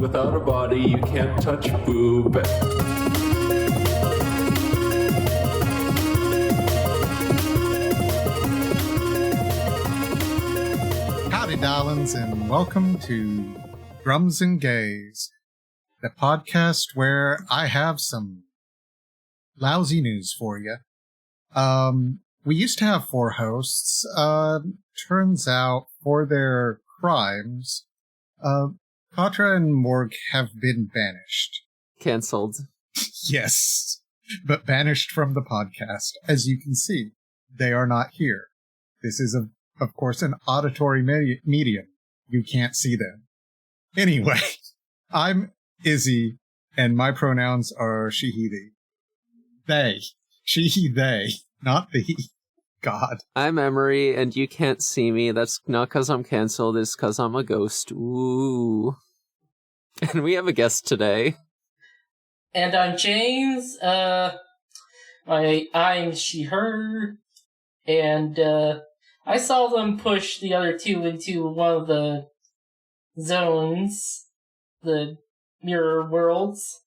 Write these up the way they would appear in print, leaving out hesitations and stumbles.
without a body, you can't touch boob. Howdy, darlings, and welcome to Drums and Gays, the podcast where I have some lousy news for you. We used to have 4 hosts. Turns out, for their crimes, Patra and Morg have been banished. Cancelled. Yes, but banished from the podcast. As you can see, they are not here. This is, of course, an auditory medium. You can't see them. Anyway, I'm Izzy, and my pronouns are she, he, thee. They. She, he, they. Not thee. God. I'm Emory, and you can't see me. That's not because I'm cancelled, it's because I'm a ghost. Ooh. And we have a guest today. And I'm James. I'm she, her. And, I saw them push the other 2 into one of the zones. The mirror worlds.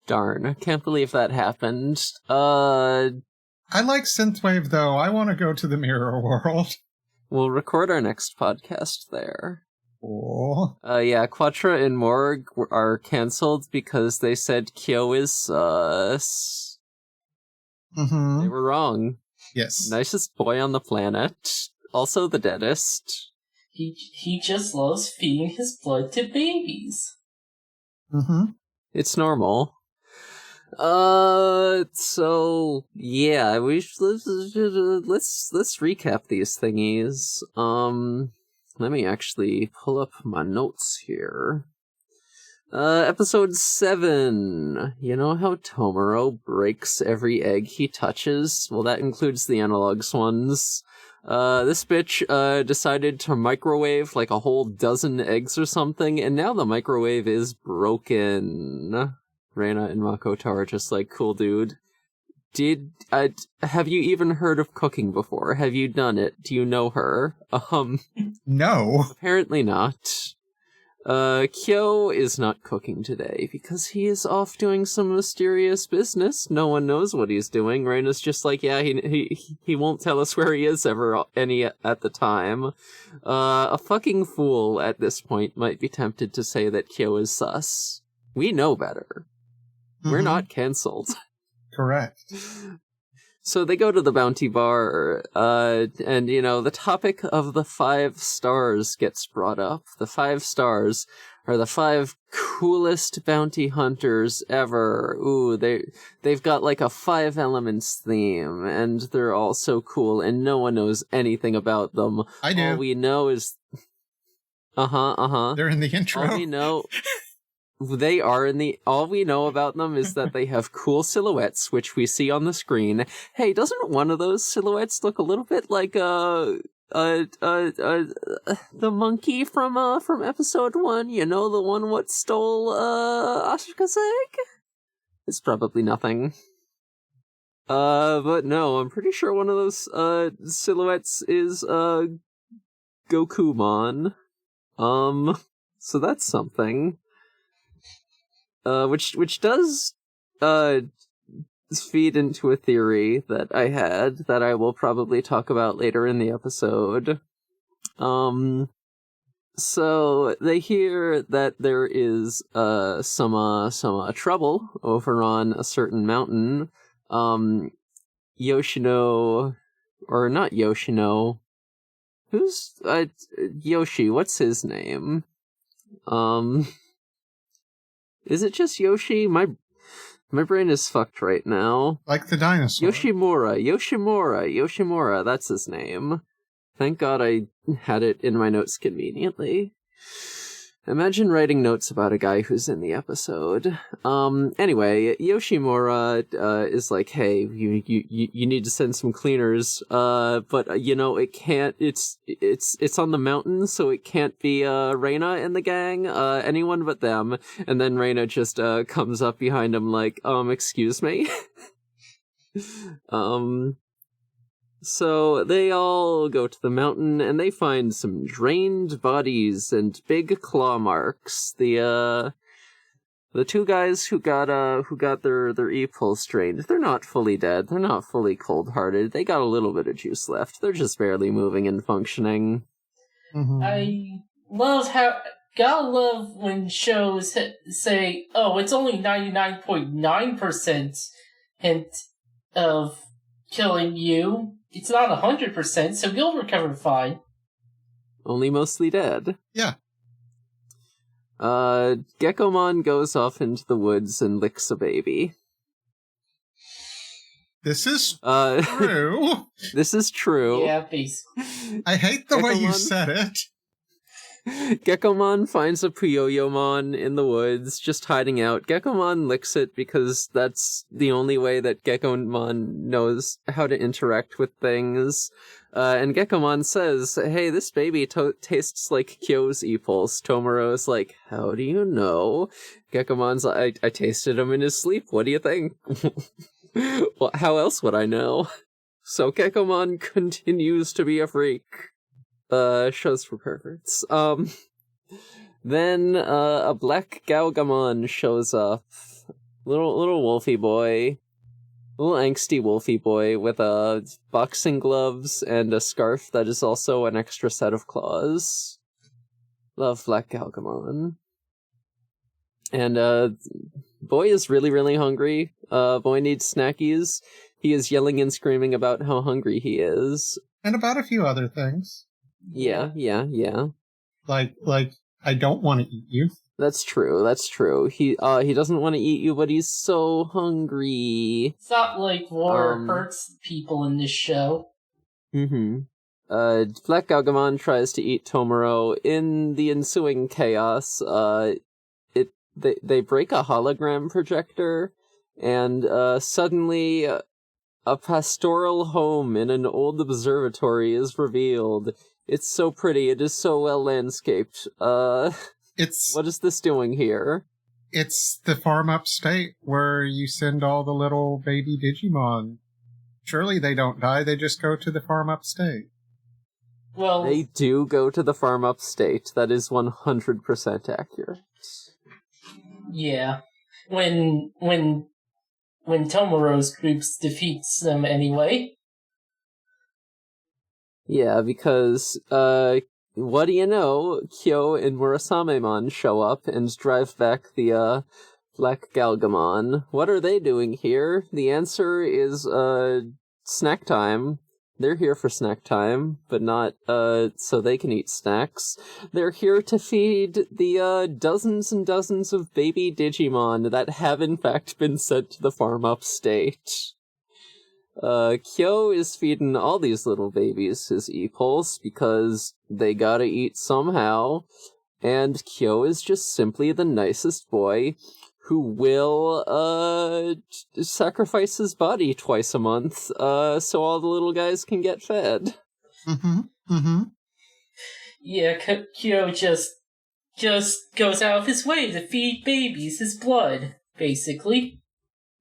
Darn, I can't believe that happened. I like Synthwave, though. I want to go to the mirror world. We'll record our next podcast there. Oh. Yeah, Quatra and Morg are cancelled because they said Kyo is sus. Mm-hmm. They were wrong. Yes. Nicest boy on the planet. Also the deadest. He just loves feeding his blood to babies. Mm-hmm. It's normal. So yeah, let's recap these thingies. Let me actually pull up my notes here. Episode 7. You know how Tomoro breaks every egg he touches? Well, that includes the analogs ones. This bitch, decided to microwave like a whole dozen eggs or something, and now the microwave is broken. Reina and Makoto are just like, cool dude. Have you even heard of cooking before? Have you done it? Do you know her? No. Apparently not. Kyo is not cooking today because he is off doing some mysterious business. No one knows what he's doing. Reina's just like, yeah, he won't tell us where he is at the time. A fucking fool at this point might be tempted to say that Kyo is sus. We know better. Mm-hmm. We're not cancelled. Correct. So they go to the bounty bar, and, you know, the topic of the 5 stars gets brought up. The 5 stars are the 5 coolest bounty hunters ever. Ooh, they've got like a 5 elements theme, and they're all so cool, and no one knows anything about them. I do. All we know is... They're in the intro. All we know... They are all we know about them is that they have cool silhouettes, which we see on the screen. Hey, doesn't one of those silhouettes look a little bit like, the monkey from episode 1? You know, the one what stole, Asuka's egg? It's probably nothing. But no, I'm pretty sure one of those, silhouettes is, Gokumon. So that's something. Which does feed into a theory that I had that I will probably talk about later in the episode. So they hear that there is some trouble over on a certain mountain. Yoshino, or not Yoshino. Who's Yoshi? What's his name? Is it just Yoshi? My brain is fucked right now. Like the dinosaur. Yoshimura, that's his name. Thank God I had it in my notes conveniently. Imagine writing notes about a guy who's in the episode. Anyway, Yoshimura is like, hey, you need to send some cleaners. But you know, it can't. It's on the mountain, so it can't be Reina and the gang. Anyone but them. And then Reina just comes up behind him like, excuse me. So they all go to the mountain and they find some drained bodies and big claw marks. The two guys who got their e-pulse drained, they're not fully dead. They're not fully cold-hearted. They got a little bit of juice left. They're just barely moving and functioning. Mm-hmm. I gotta love when shows say, "Oh, it's only 99.9% hint of killing you. It's not 100%, so you'll recover fine." Only mostly dead. Yeah. Geckomon goes off into the woods and licks a baby. This is true. This is true. Yeah, basically. I hate the way you Geckomon? said it. Geckomon finds a Puyoyomon in the woods, just hiding out. Geckomon licks it because that's the only way that Geckomon knows how to interact with things. And Geckomon says, "Hey, this baby tastes like Kyo's e-pulse." Tomoro's like, "How do you know?" Geckomon's like, I tasted him in his sleep. What do you think? Well, how else would I know? So Geckomon continues to be a freak. Shows for perverts. Then, a black Galgamon shows up. Little wolfy boy. Little angsty wolfy boy with, boxing gloves and a scarf that is also an extra set of claws. Love black Galgamon. And, boy is really, really hungry. Boy needs snackies. He is yelling and screaming about how hungry he is. And about a few other things. Yeah. Like, I don't want to eat you. That's true. He doesn't want to eat you, but he's so hungry. It's not like war hurts people in this show. Mm-hmm. Black Galgamon tries to eat Tomoro. In the ensuing chaos, they break a hologram projector, and suddenly a pastoral home in an old observatory is revealed. It's so pretty. It is so well landscaped. What is this doing here? It's the farm upstate where you send all the little baby Digimon. Surely they don't die, they just go to the farm upstate. Well, They do go to the farm upstate. That is 100% accurate. yeah. When Tomoro's groups defeats them anyway. Yeah, because, what do you know? Kyo and Murasamemon show up and drive back the, Black Galgamon. What are they doing here? The answer is, snack time. They're here for snack time, but not, so they can eat snacks. They're here to feed the, dozens and dozens of baby Digimon that have in fact been sent to the farm upstate. Kyo is feeding all these little babies his e-pulse because they gotta eat somehow, and Kyo is just simply the nicest boy who will, sacrifice his body twice a month, so all the little guys can get fed. Yeah, Kyo just goes out of his way to feed babies his blood, basically.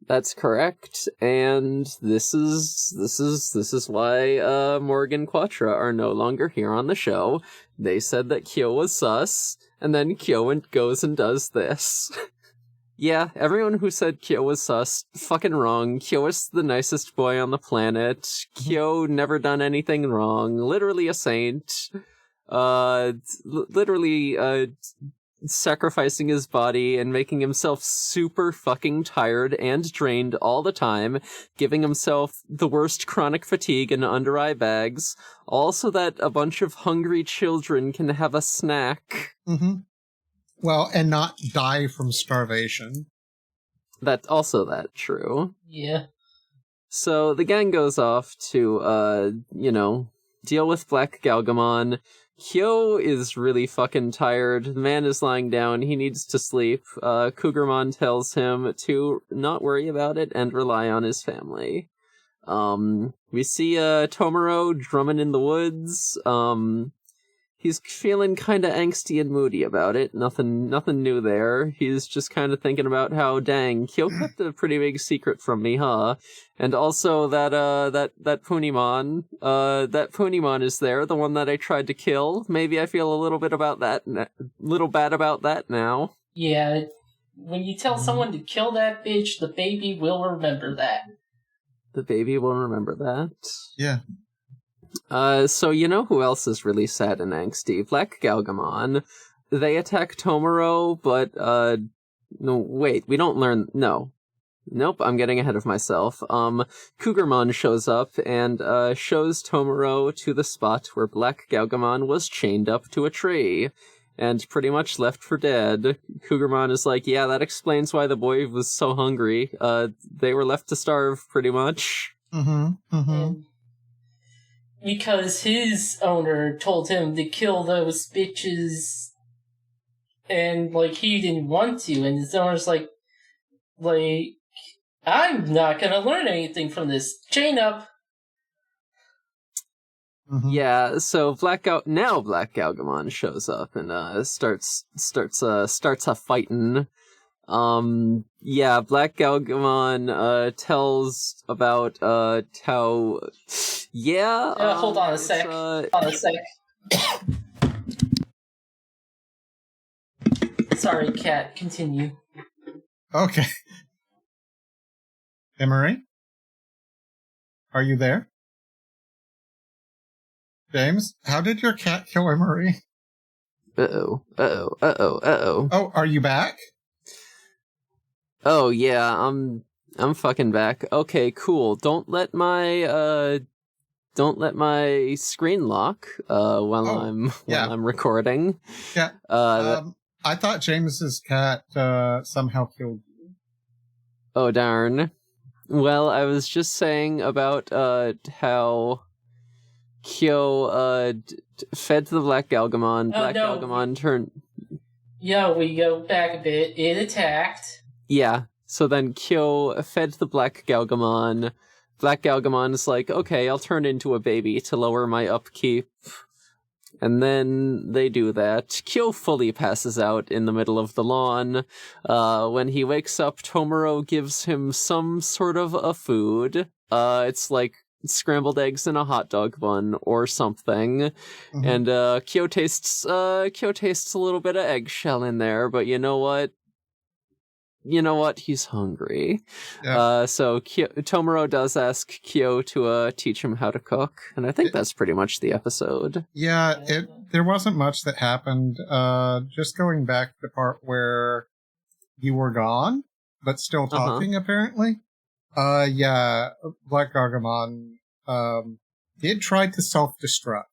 That's correct, and this is why Morgan Quatra are no longer here on the show. They said that Kyo was sus, and then Kyo goes and does this. Yeah, everyone who said Kyo was sus, fucking wrong. Kyo is the nicest boy on the planet. Kyo never done anything wrong. Literally a saint. Literally, sacrificing his body and making himself super fucking tired and drained all the time, giving himself the worst chronic fatigue and under-eye bags, all so that a bunch of hungry children can have a snack. Mm-hmm. Well, and not die from starvation. That true. Yeah. So the gang goes off to, deal with Black Galgamon. Kyo is really fucking tired. The man is lying down. He needs to sleep. Cougarmon tells him to not worry about it and rely on his family. We see Tomoro drumming in the woods. He's feeling kind of angsty and moody about it. Nothing new there. He's just kind of thinking about how, dang, Kyo kept a pretty big secret from me, huh? And also that Punimon, that Punimon is there, the one that I tried to kill. Maybe I feel a little bit about that, little bad about that now. Yeah, when you tell someone to kill that bitch, the baby will remember that. The baby will remember that. Yeah. So you know who else is really sad and angsty? Black Galgamon. They attack Tomoro, but, no, wait, we don't learn, no. Nope, I'm getting ahead of myself. Cougarmon shows up and, shows Tomoro to the spot where Black Galgamon was chained up to a tree and pretty much left for dead. Cougarmon is like, yeah, that explains why the boy was so hungry. They were left to starve, pretty much. And because his owner told him to kill those bitches, and, like, he didn't want to, and his owner's like, I'm not gonna learn anything from this. Chain up! Yeah, so Black Galgamon shows up and starts a fighting. Yeah, Black Galgamon tells about how Hold on a sec. Sorry, Cat, continue. Okay. Emory? Are you there? James, how did your cat kill Emory? Uh-oh. Oh, are you back? Oh, yeah, I'm fucking back. Okay, cool. Don't let my screen lock, while I'm recording. Yeah. I thought James's cat, somehow killed you. Oh, darn. Well, I was just saying about, how Kyo, fed the Black Galgamon. Galgamon turned... Yeah, we go back a bit. It attacked. Yeah, so then Kyo fed the Black Galgamon. Black Galgamon is like, okay, I'll turn into a baby to lower my upkeep. And then they do that. Kyo fully passes out in the middle of the lawn. When he wakes up, Tomoro gives him some sort of a food. It's like scrambled eggs in a hot dog bun or something. And Kyo tastes a little bit of eggshell in there, but you know what? He's hungry. Yeah. So Tomoro does ask Kyo to teach him how to cook, and I think that's pretty much the episode. Yeah, there wasn't much that happened. Just going back to the part where you were gone, but still talking, apparently. Yeah, Black Gargamon did try to self-destruct.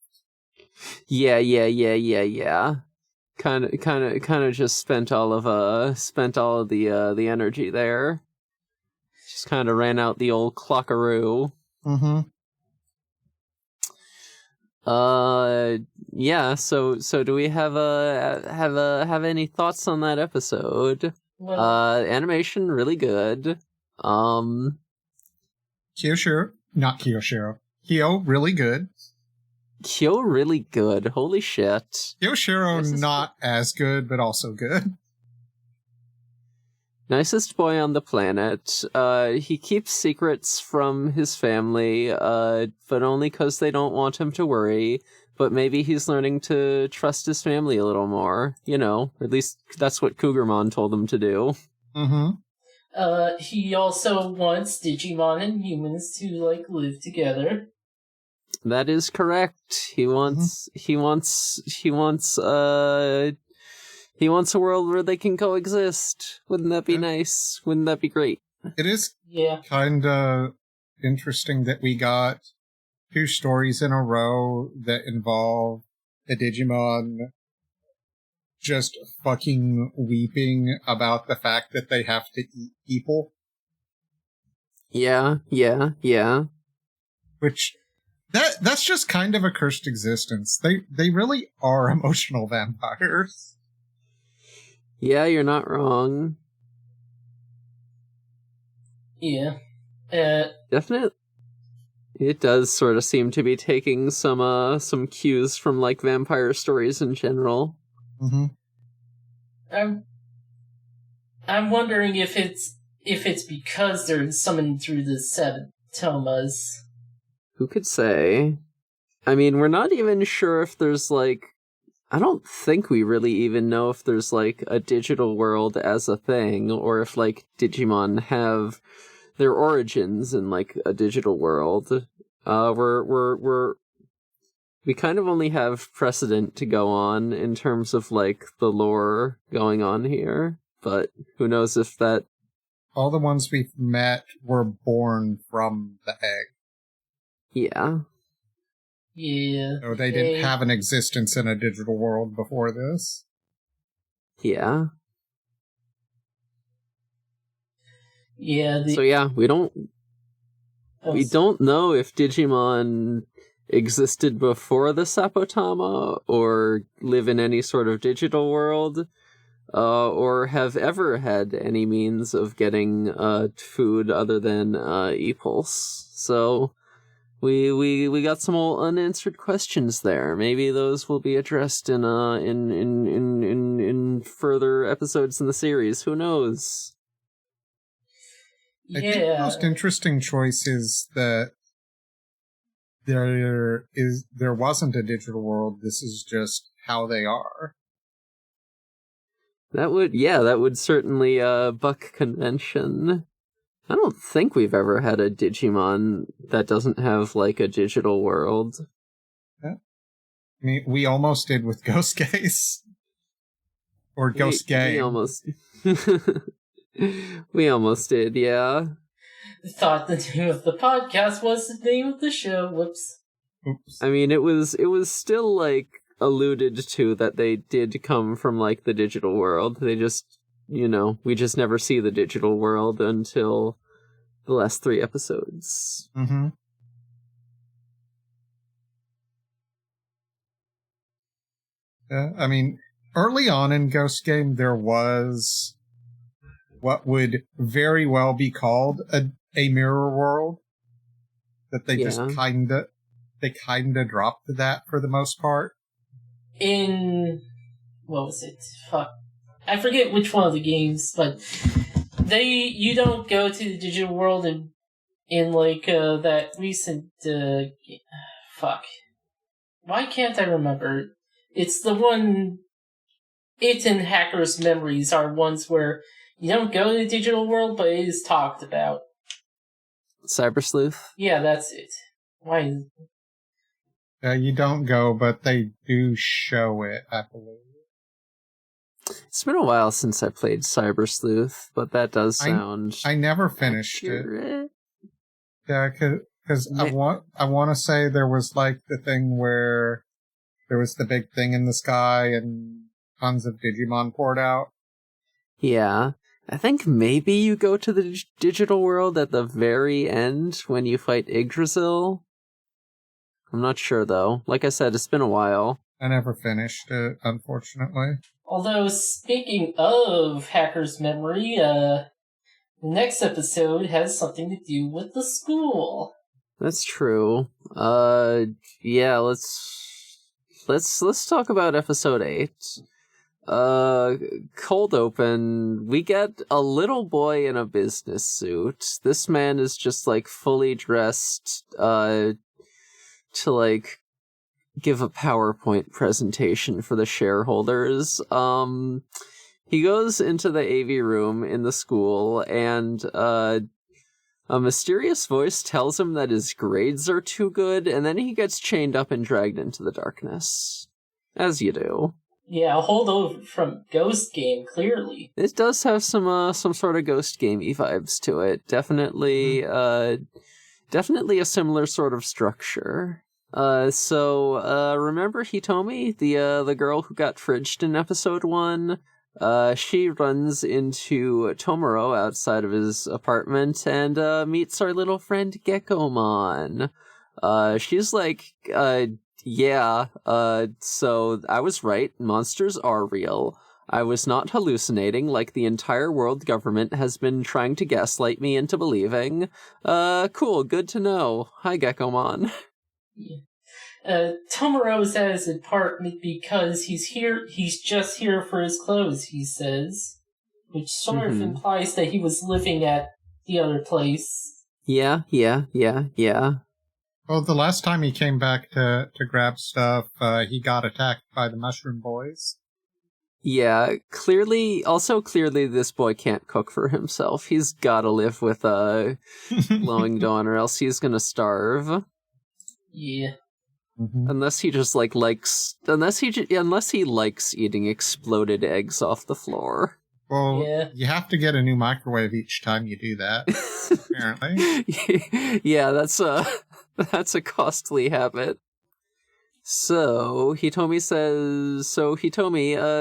Yeah. Kind of just spent all of the energy there. Just kind of ran out the old clockaroo. Yeah. So do we have any thoughts on that episode? Well, animation really good. Kyo really good. Kyo really good. Holy shit. Kyoshiro not as good, but also good. Nicest boy on the planet. He keeps secrets from his family, but only because they don't want him to worry. But maybe he's learning to trust his family a little more. You know, at least that's what Cougarmon told him to do. He also wants Digimon and humans to, like, live together. That is correct. He wants a world where they can coexist. Wouldn't that be nice? Wouldn't that be great? It is kind of interesting that we got 2 stories in a row that involve a Digimon just fucking weeping about the fact that they have to eat people. Yeah. Which... That's just kind of a cursed existence. They really are emotional vampires. Yeah, you're not wrong. Yeah. Definitely It does sort of seem to be taking some cues from like vampire stories in general. Mm-hmm. I'm wondering if it's because they're summoned through the seven tomas. Who could say? I mean, we're not even sure if there's like, I don't think we really even know if there's like a digital world as a thing, or if like Digimon have their origins in like a digital world. We kind of only have precedent to go on in terms of like the lore going on here, but who knows if that. All the ones we've met were born from the egg. Yeah. Yeah. So they didn't have an existence in a digital world before this. Yeah. Yeah. So yeah, we don't know if Digimon existed before the Sapotama, or live in any sort of digital world, or have ever had any means of getting food other than e-pulse. So we got some old unanswered questions there. Maybe those will be addressed in further episodes in the series. Who knows? I think the most interesting choice is that there wasn't a digital world. This is just how they are. That would certainly buck convention. I don't think we've ever had a Digimon that doesn't have like a digital world. Yeah. I mean, we almost did with Ghost Case. Or Ghost Game. We almost did, yeah. Thought the name of the podcast was the name of the show. Whoops. Oops. I mean, it was still like alluded to that they did come from like the digital world. They just, we just never see the digital world until the last 3 episodes. Mm-hmm. I mean, early on in Ghost Game, there was what would very well be called a mirror world. That they just kinda dropped that for the most part. What was it? Fuck. I forget which one of the games, but you don't go to the digital world in like that recent fuck. Why can't I remember? It's the one. It and Hacker's Memories are ones where you don't go to the digital world, but it is talked about. Cyber Sleuth? Yeah, that's it. Why? You don't go, but they do show it, I believe. It's been a while since I played Cyber Sleuth, but that does sound. I never finished accurate. it. Yeah, because I want to say there was like the thing where there was the big thing in the sky and tons of Digimon poured out. Yeah. I think maybe you go to the digital world at the very end when you fight Yggdrasil. I'm not sure, though. Like I said, it's been a while. I never finished it, unfortunately. Although, speaking of Hacker's Memory, the next episode has something to do with the school. That's true. Yeah, let's talk about episode 8. Cold open, we get a little boy in a business suit. This man is just like fully dressed to like give a PowerPoint presentation for the shareholders. He goes into the AV room in the school, and a mysterious voice tells him that his grades are too good, and then he gets chained up and dragged into the darkness. As you do. Yeah, a holdover from Ghost Game, clearly. It does have some sort of Ghost Game-y vibes to it. Definitely a similar sort of structure. So remember Hitomi, the girl who got fridged in episode 1? She runs into Tomoro outside of his apartment and meets our little friend Geckomon. She's like, so I was right, monsters are real. I was not hallucinating like the entire world government has been trying to gaslight me into believing. Cool, good to know. Hi, Gekomon. Tomoro's at his apartment because he's just here for his clothes, he says. Which sort of implies that he was living at the other place. Yeah. Well, the last time he came back to grab stuff, he got attacked by the Mushroom Boys. Yeah, clearly this boy can't cook for himself. He's gotta live with a glowing dawn or else he's gonna starve. Yeah. Mm-hmm. Unless he just unless he likes eating exploded eggs off the floor. Well, you have to get a new microwave each time you do that, apparently. Yeah, that's a costly habit. So Hitomi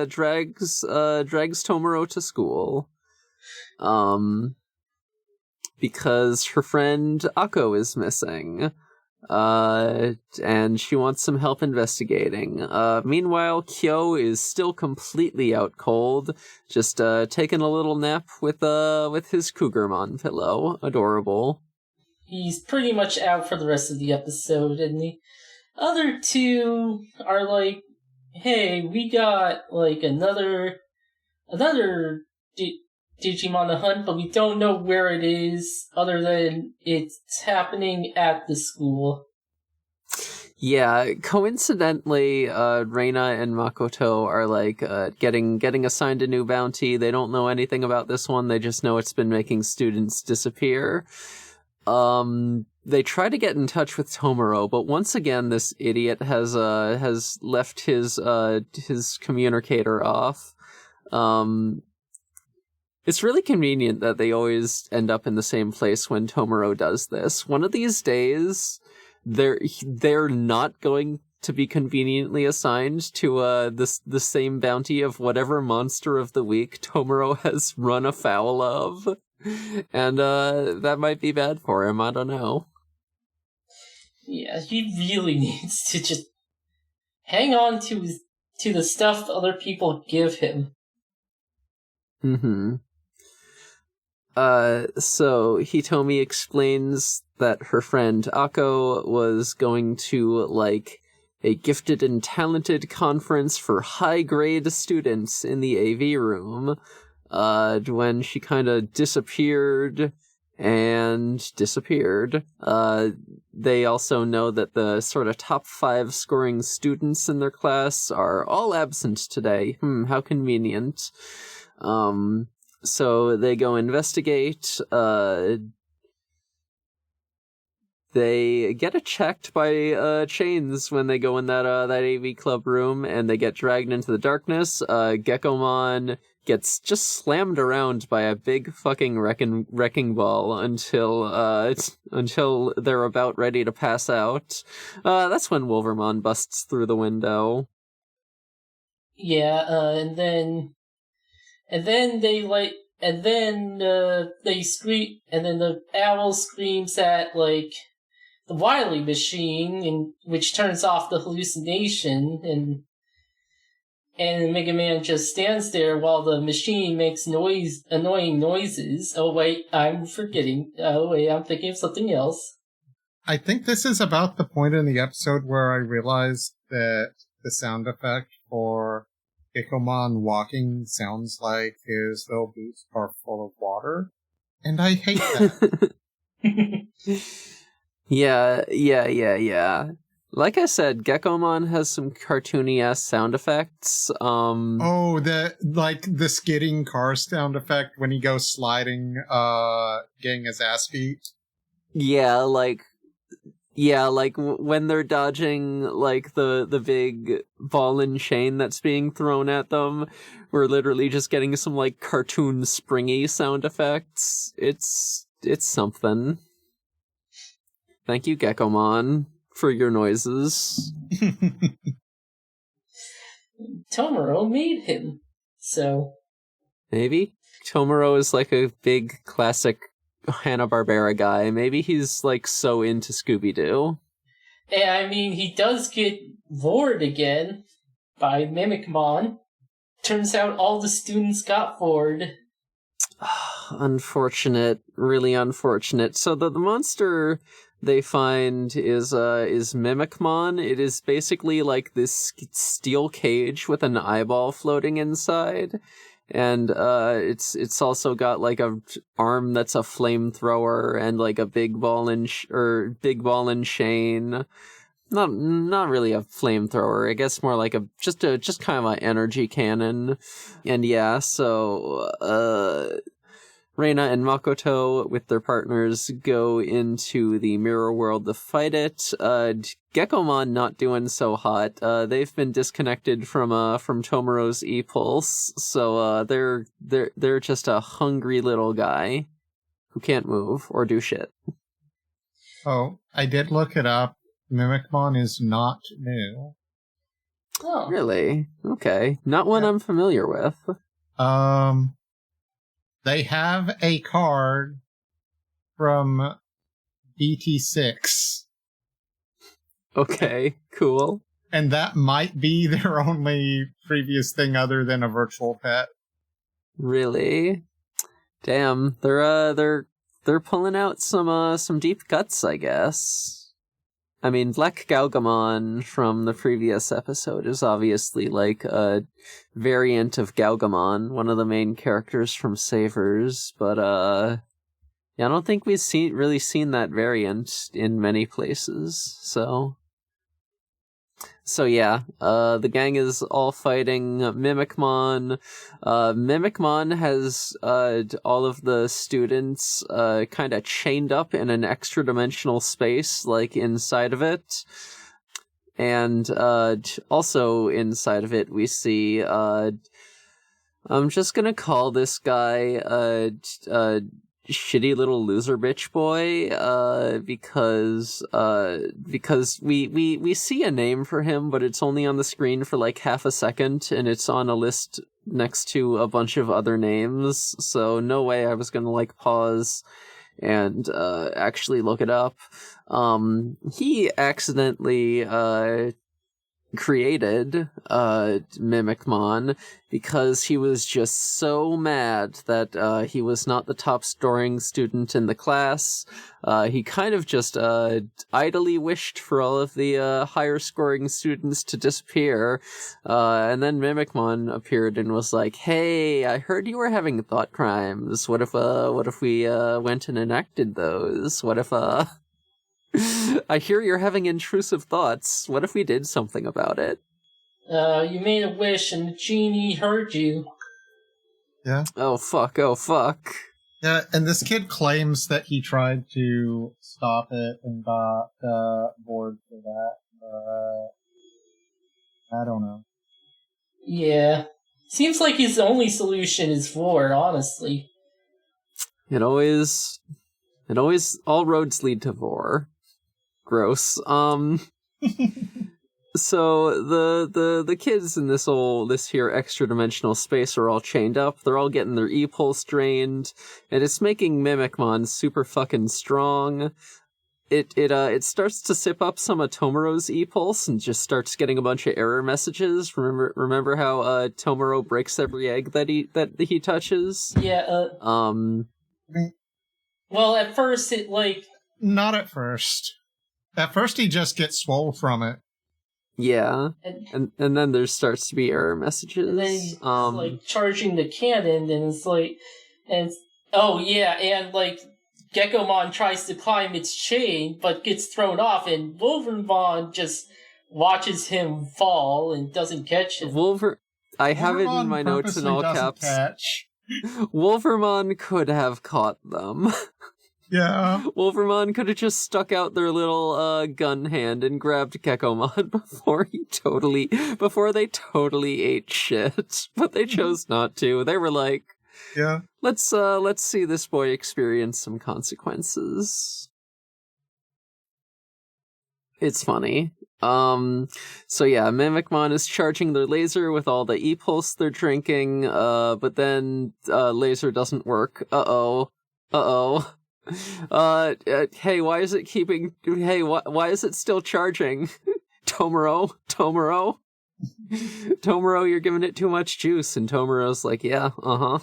drags Tomoro to school. Because her friend Akko is missing. And she wants some help investigating. Meanwhile, Kyo is still completely out cold, just taking a little nap with his Cougarmon pillow. Adorable. He's pretty much out for the rest of the episode, and the other two are like, "Hey, we got like another Digimon to hunt, but we don't know where it is, other than it's happening at the school." Yeah, coincidentally, Reina and Makoto are like getting assigned a new bounty. They don't know anything about this one. They just know it's been making students disappear. They try to get in touch with Tomoro, but once again, this idiot has left his communicator off. It's really convenient that they always end up in the same place when Tomoro does this. One of these days, they're not going to be conveniently assigned to the same bounty of whatever monster of the week Tomoro has run afoul of, and that might be bad for him. I don't know. Yeah, he really needs to just hang on to the stuff other people give him. Mm-hmm. So Hitomi explains that her friend Akko was going to, like, a gifted and talented conference for high-grade students in the AV room, when she kind of disappeared. They also know that the sort of top 5 scoring students in their class are all absent today. How convenient. So they go investigate. They get checked by chains when they go in that AV club room, and they get dragged into the darkness. Gekomon gets just slammed around by a big fucking wrecking ball until they're about ready to pass out. That's when Wolvermon busts through the window. Yeah, and then they scream, and then the owl screams at, like, the Wily machine, which turns off the hallucination, and Mega Man just stands there while the machine makes annoying noises. Oh wait, I'm forgetting. Oh wait, I'm thinking of something else. I think this is about the point in the episode where I realized that the sound effect for Gekomon walking sounds like his little boots are full of water, and I hate that. Yeah. Like I said, Gekomon has some cartoony-ass sound effects. The skidding car sound effect when he goes sliding, getting his ass beat. Yeah, when they're dodging, like, the big ball and chain that's being thrown at them, we're literally just getting some, like, cartoon springy sound effects. It's something. Thank you, Gekomon, for your noises. Tomoro made him, so... Maybe Tomoro is, like, a big classic Hanna-Barbera guy. Maybe he's, like, so into Scooby-Doo. And I mean, he does get lured again by Mimicmon turns out all the students got bored. Unfortunate, really unfortunate. So the monster they find is Mimicmon. It is basically like this steel cage with an eyeball floating inside, and it's also got like a arm that's a flamethrower and like a big ball and chain. Not really a flamethrower. I guess more like just kind of an energy cannon. And yeah, so Reina and Makoto, with their partners, go into the mirror world to fight it. Gekkomon not doing so hot. They've been disconnected from Tomoro's E-Pulse, so they're just a hungry little guy who can't move or do shit. Oh, I did look it up. Mimicmon is not new. Oh. Really? Okay. Not one I'm familiar with. They have a card from BT6. Okay, cool. And that might be their only previous thing other than a virtual pet. Really? Damn, they're pulling out some deep cuts, I guess. I mean, Black Galgamon from the previous episode is obviously like a variant of Galgamon, one of the main characters from Savers, but yeah, I don't think we've really seen that variant in many places, so yeah, the gang is all fighting Mimicmon. Mimicmon has all of the students kind of chained up in an extra-dimensional space, like inside of it. And also inside of it, we see... I'm just gonna call this guy shitty little loser bitch boy, because we see a name for him, but it's only on the screen for like half a second, and it's on a list next to a bunch of other names, so no way I was gonna like pause and actually look it up. He accidentally created Mimicmon because he was just so mad that he was not the top scoring student in the class. He kind of just idly wished for all of the higher scoring students to disappear, and then Mimicmon appeared and was like, "Hey, I heard you were having thought crimes. What if we went and enacted those? What if I hear you're having intrusive thoughts. What if we did something about it?" You made a wish and the genie heard you. Yeah. Oh fuck. Yeah, and this kid claims that he tried to stop it and got bored for that, but I don't know. Yeah. Seems like his only solution is war, honestly. It always, all roads lead to Vor. Gross. So the kids in this here extra dimensional space are all chained up. They're all getting their E-Pulse drained, and it's making Mimicmon super fucking strong. It starts to sip up some of Tomoro's E-Pulse and just starts getting a bunch of error messages. Remember how Tomoro breaks every egg that he touches? Yeah. Well, at first Not at first. At first he just gets swole from it. Yeah, and then there starts to be error messages. And then he's charging the cannon, and Gekkomon tries to climb its chain, but gets thrown off, and Wolvermon just watches him fall and doesn't catch him. I have it in my notes in all caps. Wolvermon could have caught them. Yeah. Wolvermon could have just stuck out their little gun hand and grabbed Gekkomon before they totally ate shit. But they chose not to. They were like, yeah, let's see this boy experience some consequences. It's funny. So yeah, Mimicmon is charging their laser with all the E-Pulse they're drinking, but then laser doesn't work. Hey, why is it why is it still charging? Tomoro? Tomoro, you're giving it too much juice. And Tomoro's like, yeah, uh-huh.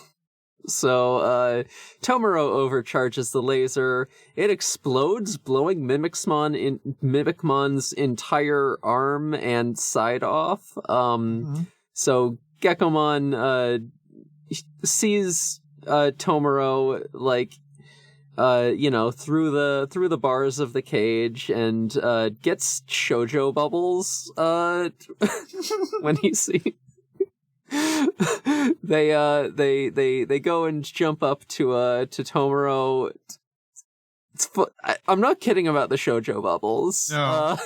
So, Tomoro overcharges the laser. It explodes, blowing Mimicmon's entire arm and side off. So Gekomon, sees, Tomoro, like, through the bars of the cage and, gets shoujo bubbles, when he sees... they go and jump up to Tomoro. I'm not kidding about the shoujo bubbles. No.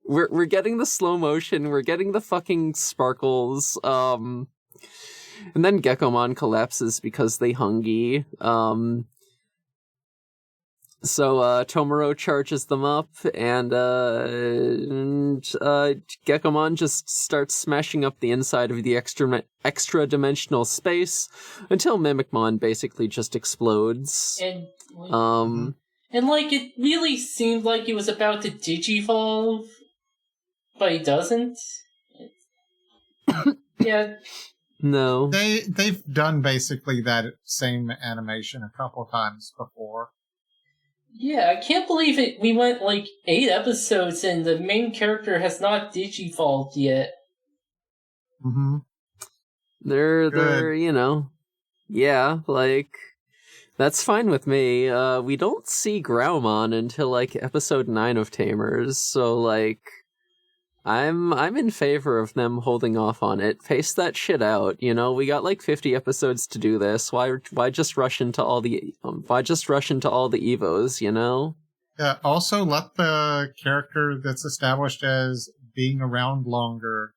We're getting the slow motion, we're getting the fucking sparkles, and then Gekomon collapses because they hungy. So Tomoro charges them up, and Gekomon just starts smashing up the inside of the extra-dimensional space until Mimicmon basically just explodes. And it really seemed like he was about to digivolve, but he doesn't. Yeah. No. They've done basically that same animation a couple times before. Yeah, I can't believe it. We went 8 episodes and the main character has not digivolved yet. Mm-hmm. They're yeah, that's fine with me. We don't see Graumon until episode 9 of Tamers, so I'm in favor of them holding off on it. Pace that shit out, we got 50 episodes to do this. Why just rush into all the Evos, Yeah, also let the character that's established as being around longer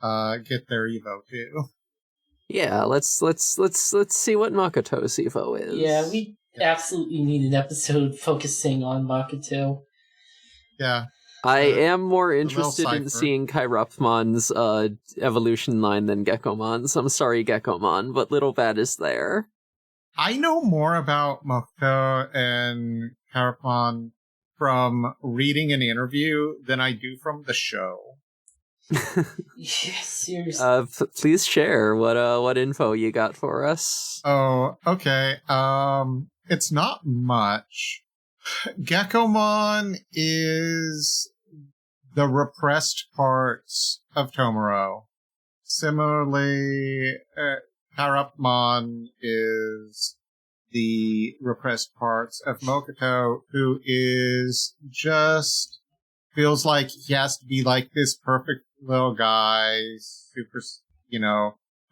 get their Evo too. Yeah, let's see what Makoto's Evo is. Yeah, we absolutely need an episode focusing on Makoto. Yeah. I am more interested in seeing Kairupmon's evolution line than Gekomon's. I'm sorry, Gekomon, but Little Bad is there. I know more about Makoto and Kairupmon from reading an interview than I do from the show. Yes, seriously. Please share what info you got for us. Oh, okay. It's not much. Gekomon is the repressed parts of Tomoro. Similarly, Kairupmon is the repressed parts of Mokoto, who is just feels like he has to be this perfect little guy, super,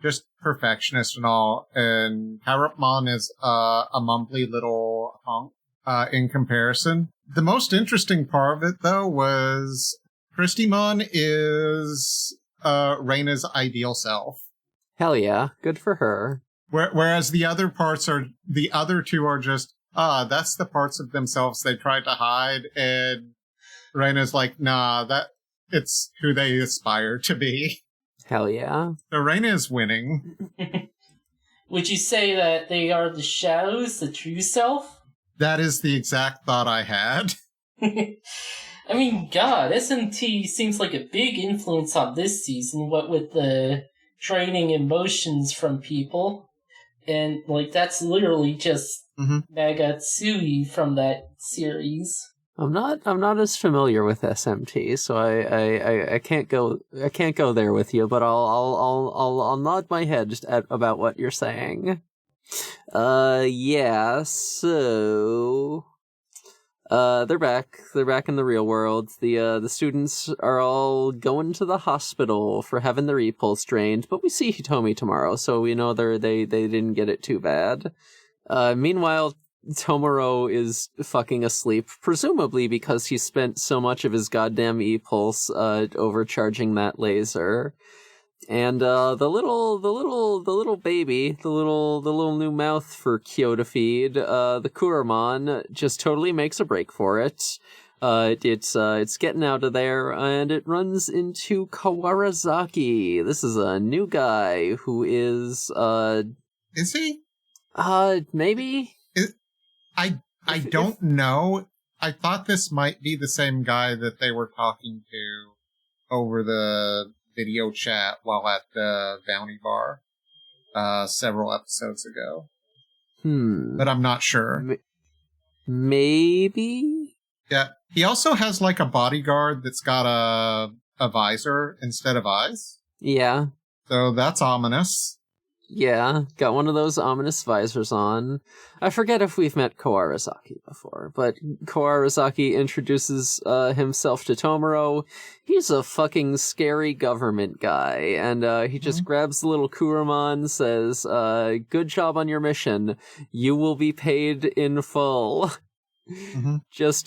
just perfectionist and all. And Kairupmon is a mumbly little hunk in comparison. The most interesting part of it, though, was Christymon is Reina's ideal self. Hell yeah, good for her. Whereas the other two are just, that's the parts of themselves they tried to hide, and Reina's like, nah, it's who they aspire to be. Hell yeah. So Reina is winning. Would you say that they are the shadows, the true self? That is the exact thought I had. I mean, God, SMT seems like a big influence on this season, what with the draining emotions from people. And, that's literally just Magatsui from that series. I'm not as familiar with SMT, so I can't go there with you, but I'll nod my head about what you're saying. Yeah, so they're back in the real world. The students are all going to the hospital for having their e-pulse drained, but we see Hitomi tomorrow, so we know they didn't get it too bad. Meanwhile, Tomoro is fucking asleep, presumably because he spent so much of his goddamn e-pulse overcharging that laser. And the little baby, the little new mouth for Kyo to feed, the Kuramon just totally makes a break for it. It's getting out of there, and it runs into Kawarazaki. This is a new guy who is Is he? Maybe. I don't know. I thought this might be the same guy that they were talking to over the video chat while at the Bounty Bar several episodes ago. But I'm not sure. Maybe? Yeah. He also has like a bodyguard that's got a visor instead of eyes. Yeah. So that's ominous. Yeah, got one of those ominous visors on. I forget if we've met Ko Arasaki before, but Ko Arasaki introduces himself to Tomoro. He's a fucking scary government guy, and he just grabs the little Kuruman, says, good job on your mission. You will be paid in full. Just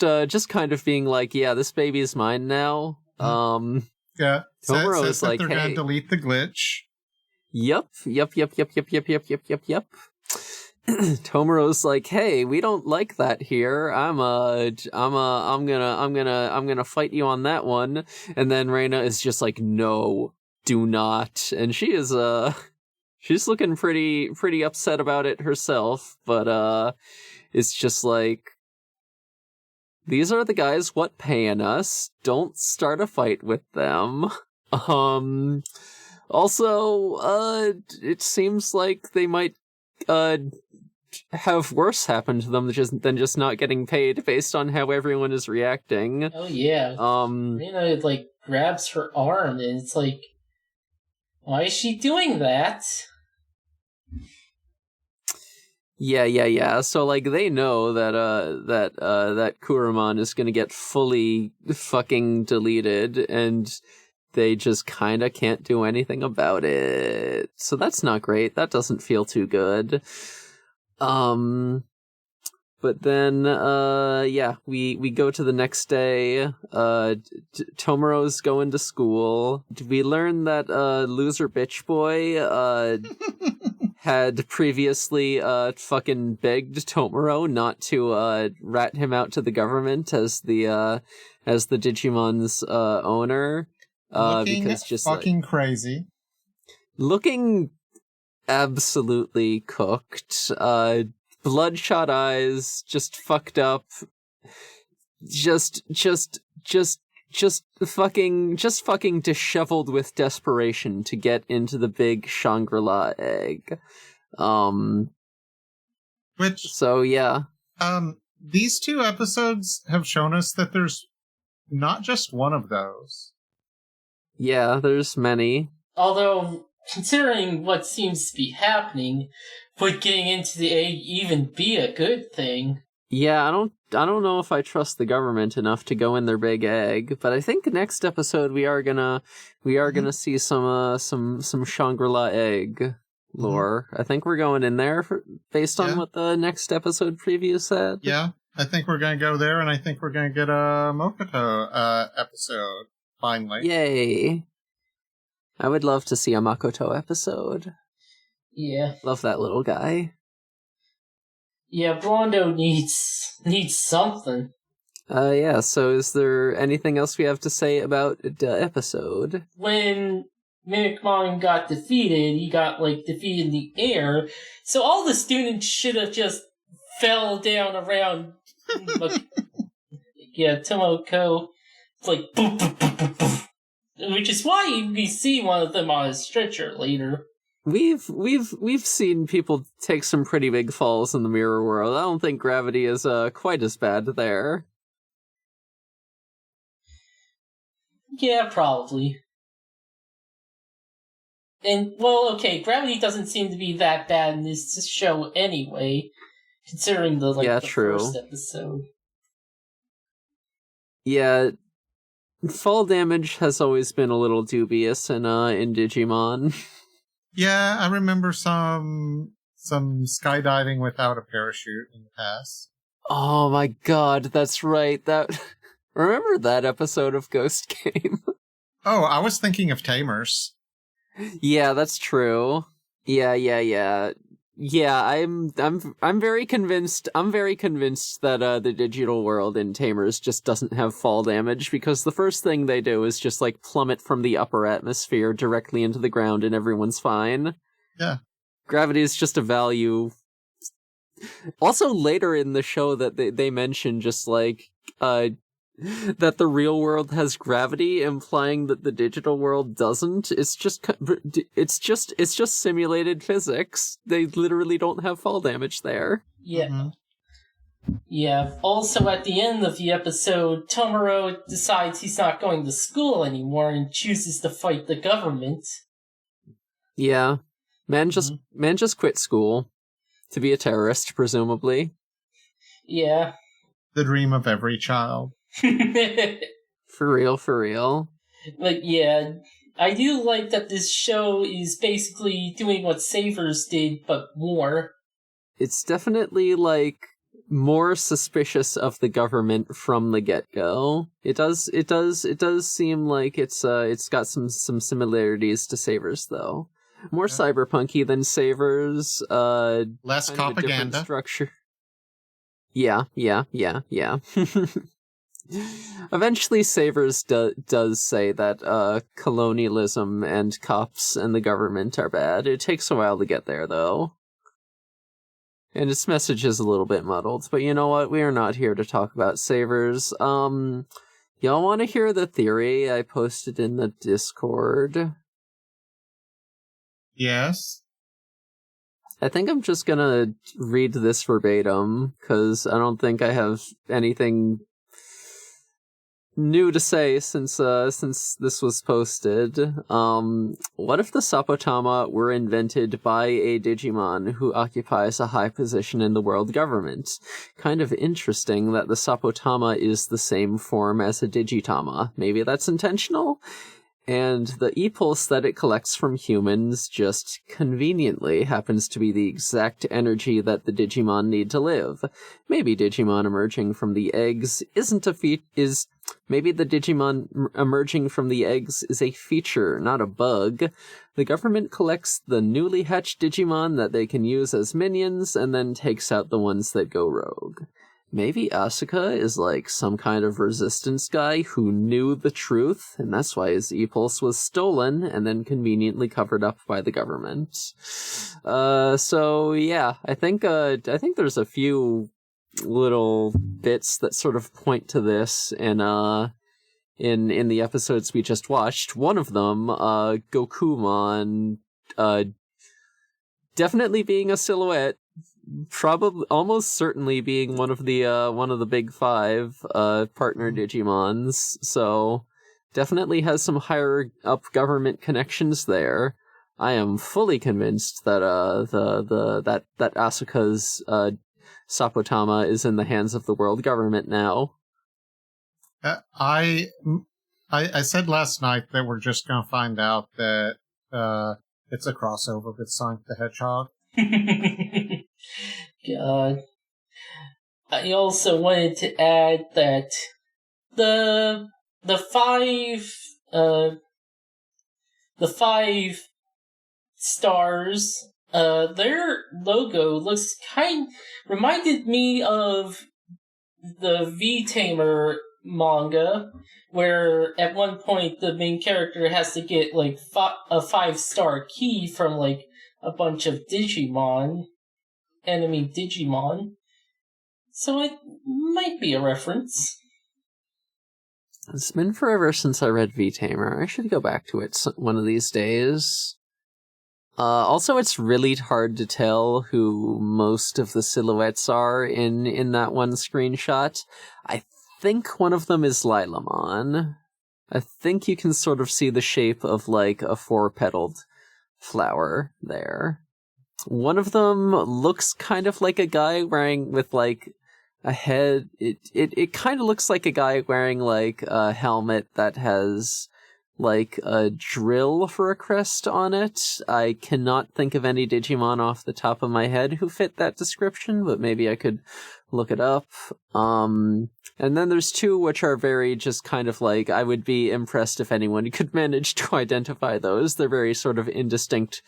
kind of being like, yeah, this baby is mine now. Yeah, Tomoro says is that like, they're hey. gonna delete the glitch. Yep. Tomoro's like, hey, we don't like that here. I'm gonna fight you on that one. And then Reina is just like, no, do not. And she is she's looking pretty upset about it herself, but it's just like, these are the guys what paying us. Don't start a fight with them. Also, it seems like they might have worse happen to them than just not getting paid based on how everyone is reacting. Oh yeah. Rena like grabs her arm and it's like, why is she doing that? Yeah. So like they know that that Kuruman is gonna get fully fucking deleted, and they just kinda can't do anything about it. So that's not great. That doesn't feel too good. But then, we go to the next day. Tomoro's going to school. We learn that loser bitch boy had previously fucking begged Tomoro not to rat him out to the government as the Digimon's owner. Looking because just fucking crazy. Looking absolutely cooked. Bloodshot eyes, just fucked up. Just fucking disheveled with desperation to get into the big Shangri-La egg. So yeah. These two episodes have shown us that there's not just one of those. Yeah, there's many. Although, considering what seems to be happening, would getting into the egg even be a good thing? Yeah, I don't know if I trust the government enough to go in their big egg, but I think next episode we are gonna see some Shangri-La egg lore. I think we're going in there based on what the next episode preview said. Yeah, I think we're gonna go there, and I think we're gonna get a Mokoto episode finally. Yay! I would love to see a Makoto episode. Yeah. Love that little guy. Yeah, Blondo needs something. Yeah, so is there anything else we have to say about the episode? When Mimicmon got defeated, he got, defeated in the air, so all the students should have just fell down around Tomoko, boop, boop, boop, boop, boop. Which is why we see one of them on a stretcher later. We've seen people take some pretty big falls in the mirror world. I don't think gravity is quite as bad there. Yeah, probably. And gravity doesn't seem to be that bad in this show anyway, considering the first episode. Yeah, fall damage has always been a little dubious in Digimon. Yeah, I remember some skydiving without a parachute in the past. Oh my god, that's right. Remember that episode of Ghost Game? Oh, I was thinking of Tamers. Yeah, that's true. Yeah. Yeah, I'm very convinced. I'm very convinced that the digital world in Tamers just doesn't have fall damage, because the first thing they do is just plummet from the upper atmosphere directly into the ground, and everyone's fine. Yeah, gravity is just a value. Also, later in the show, that they mention just that the real world has gravity, implying that the digital world doesn't. It's just simulated physics. They literally don't have fall damage there. Yeah. Mm-hmm. Yeah. Also, at the end of the episode, Tomoro decides he's not going to school anymore and chooses to fight the government. Yeah, man just quit school to be a terrorist, presumably. Yeah. The dream of every child. For real. But yeah, I do like that this show is basically doing what Savers did, but more. It's definitely, like, more suspicious of the government from the get-go. It does seem like it's got some similarities to Savers, though. More cyberpunky than Savers. Less kind of a different propaganda. Structure. Yeah. Eventually, Savers does say that colonialism and cops and the government are bad. It takes a while to get there, though. And its message is a little bit muddled. But you know what? We are not here to talk about Savers. Y'all want to hear the theory I posted in the Discord? Yes. I think I'm just gonna read this verbatim, because I don't think I have anything new to say since this was posted. What if the Sapotama were invented by a Digimon who occupies a high position in the world government? Kind of interesting that the Sapotama is the same form as a Digitama. Maybe that's intentional? And the e-pulse that it collects from humans just conveniently happens to be the exact energy that the Digimon need to live. Maybe Digimon emerging from the eggs isn't a maybe the Digimon emerging from the eggs is a feature, not a bug. The government collects the newly hatched Digimon that they can use as minions and then takes out the ones that go rogue. Maybe Asuka is like some kind of resistance guy who knew the truth, and that's why his e-pulse was stolen and then conveniently covered up by the government. So yeah, I think there's a few little bits that sort of point to this in the episodes we just watched. One of them, Gokumon, definitely being a silhouette. Probably, almost certainly being one of the big five partner Digimons, so definitely has some higher up government connections there. I am fully convinced that that Asuka's Sapotama is in the hands of the world government now. I said last night that we're just going to find out that it's a crossover with Sonic the Hedgehog. God. I also wanted to add that the five stars, their logo reminded me of the V-Tamer manga, where at one point the main character has to get like a 5-star key from like a bunch of enemy Digimon. So it might be a reference. It's been forever since I read V-Tamer. I should go back to it one of these days. Also, it's really hard to tell who most of the silhouettes are in that one screenshot. I think one of them is Lilamon. I think you can sort of see the shape of like a 4-petaled flower there. One of them looks kind of like a guy wearing with like a head. It kind of looks like a guy wearing like a helmet that has like a drill for a crest on it. I cannot think of any Digimon off the top of my head who fit that description, but maybe I could look it up. And then there's two which are very just kind of like, I would be impressed if anyone could manage to identify those. They're very sort of indistinct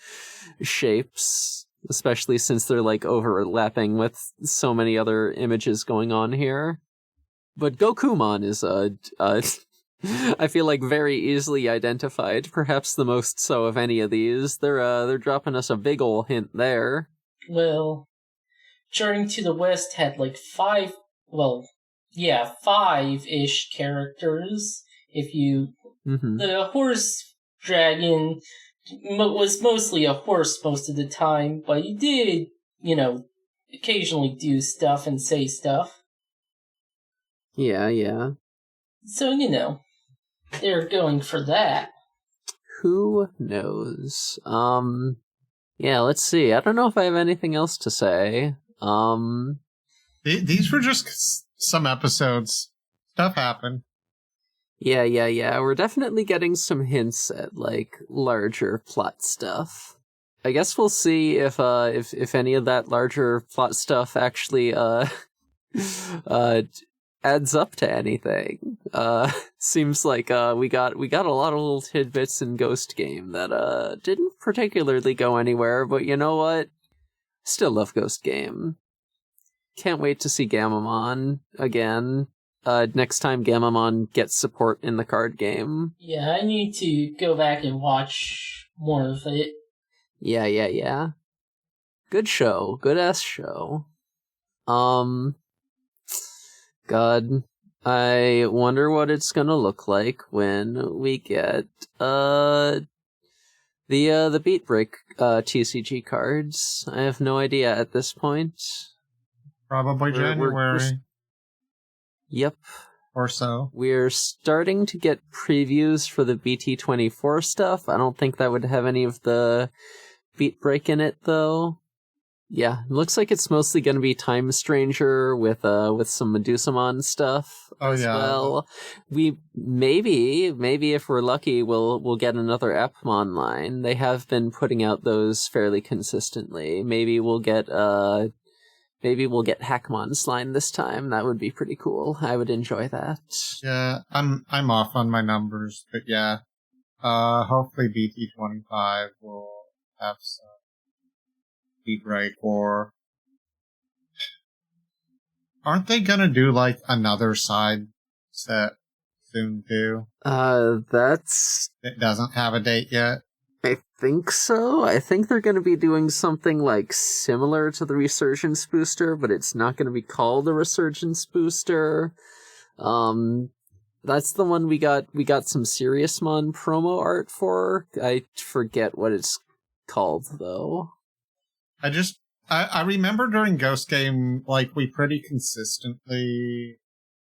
shapes, especially since they're like overlapping with so many other images going on here. But Gokumon is I feel like very easily identified, perhaps the most so of any of these. They're dropping us a big ol' hint there. Well, Journey to the West had like 5, 5-ish characters. If you Mm-hmm. the horse dragon was mostly a horse most of the time, but he did, occasionally do stuff and say stuff. Yeah. So, they're going for that. Who knows? Yeah, let's see. I don't know if I have anything else to say. These were just some episodes. Stuff happened. Yeah. We're definitely getting some hints at, like, larger plot stuff. I guess we'll see if any of that larger plot stuff actually, adds up to anything. Seems like, we got a lot of little tidbits in Ghost Game that, didn't particularly go anywhere, but you know what? Still love Ghost Game. Can't wait to see Gammamon again. Next time Gammamon gets support in the card game. Yeah, I need to go back and watch more of it. Yeah. Good show. Good-ass show. God, I wonder what it's gonna look like when we get, the Beatbreak, TCG cards. I have no idea at this point. Probably January. Yep. Or so. We're starting to get previews for the BT24 stuff. I don't think that would have any of the Beatbreak in it, though. Yeah, it looks like it's mostly going to be Time Stranger with some Medusamon stuff as well. We maybe if we're lucky, we'll get another Epmon line. They have been putting out those fairly consistently. Maybe we'll get Hackmon's line this time. That would be pretty cool. I would enjoy that. Yeah, I'm off on my numbers, but yeah. Hopefully BT25 will have some Beatbreak, or aren't they gonna do like another side set soon too? It doesn't have a date yet. I think so. I think they're going to be doing something like similar to the Resurgence Booster, but it's not going to be called the Resurgence Booster. That's the one we got some Seriousmon promo art for. I forget what it's called though. I remember during Ghost Game, like, we pretty consistently,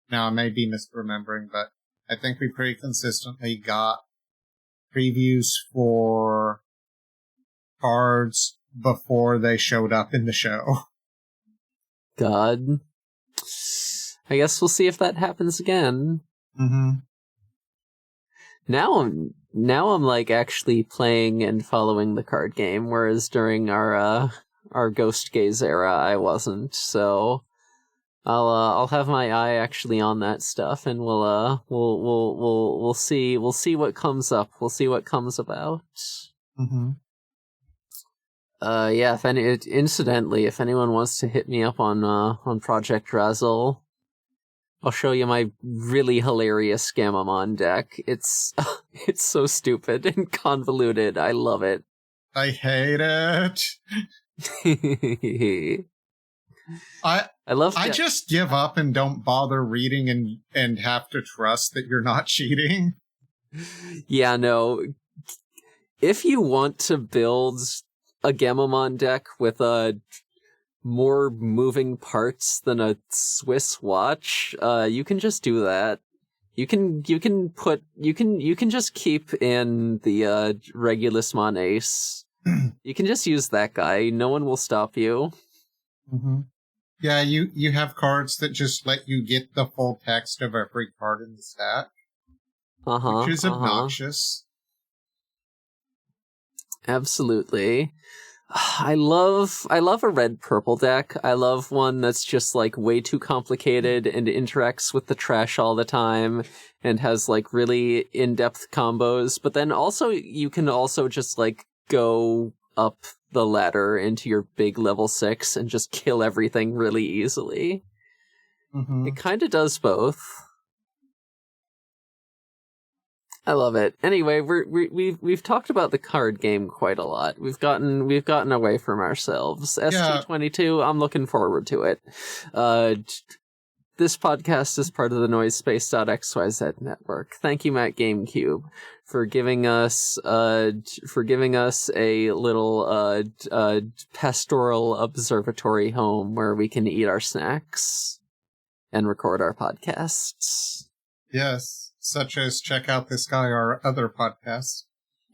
now I may be misremembering, but I think we pretty consistently got previews for cards before they showed up in the show. God. I guess we'll see if that happens again. Mm-hmm. Now I'm like actually playing and following the card game, whereas during our Ghost Gaze era I wasn't. So I'll have my eye actually on that stuff, and we'll see what comes up. We'll see what comes about. Mm-hmm. Yeah. Incidentally, if anyone wants to hit me up on Project Razzle, I'll show you my really hilarious Gammamon deck. It's so stupid and convoluted. I love it. I hate it. I just give up and don't bother reading and have to trust that you're not cheating. Yeah, no. If you want to build a Gammamon deck with more moving parts than a Swiss watch, you can just do that. You can just keep in the Regulusmon Ace. You can just use that guy. No one will stop you. Mm-hmm. Yeah, you have cards that just let you get the full text of every card in the stack. Which is obnoxious. Absolutely. I love a red-purple deck. I love one that's just like way too complicated and interacts with the trash all the time and has like really in-depth combos. But then also you can also just like go up the ladder into your big level 6 and just kill everything really easily. Mm-hmm. It kind of does both. I love it. Anyway, we've talked about the card game quite a lot. We've gotten away from ourselves. SG22, I'm looking forward to it. This podcast is part of the NoiseSpace.xyz network. Thank you, Matt GameCube, for giving us a little pastoral observatory home where we can eat our snacks and record our podcasts. Yes, such as Check Out This Guy, our other podcast.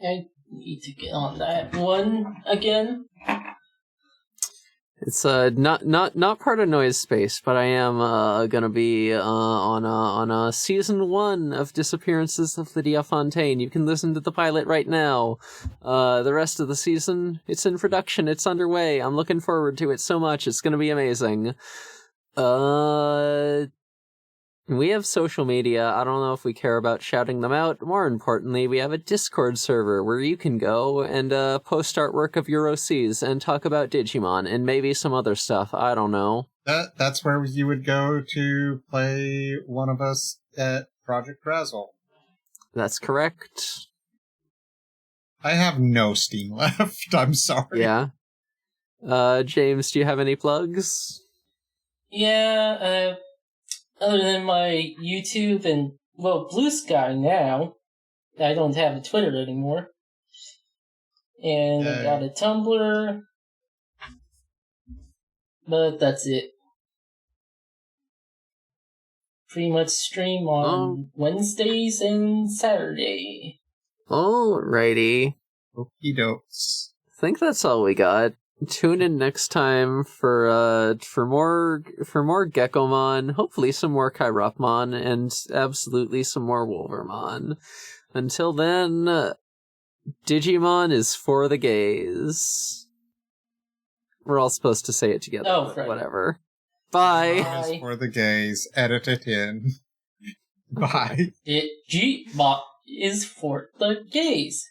I need to get on that one again. It's not part of Noise Space, but I am gonna be on a season 1 of Disappearances of Lydia Fontaine. You can listen to the pilot right now. The rest of the season, it's in production. It's underway. I'm looking forward to it so much. It's gonna be amazing. We have social media. I don't know if we care about shouting them out. More importantly, we have a Discord server where you can go and post artwork of your OCs and talk about Digimon and maybe some other stuff. I don't know. That's where you would go to play one of us at Project Razzle. That's correct. I have no Steam left. I'm sorry. Yeah. James, do you have any plugs? Yeah, other than my YouTube and, well, Blue Sky now. I don't have a Twitter anymore. And I got a Tumblr. But that's it. Pretty much stream on Wednesdays and Saturday. Alrighty. Okie dokes. I think that's all we got. Tune in next time for more Gekomon, hopefully some more Kairopmon, and absolutely some more Wolvermon. Until then, Digimon is for the gays. We're all supposed to say it together. Oh, right. Whatever. Bye. Bye. Is for the gays. Edit it in. Bye. Digimon is for the gays.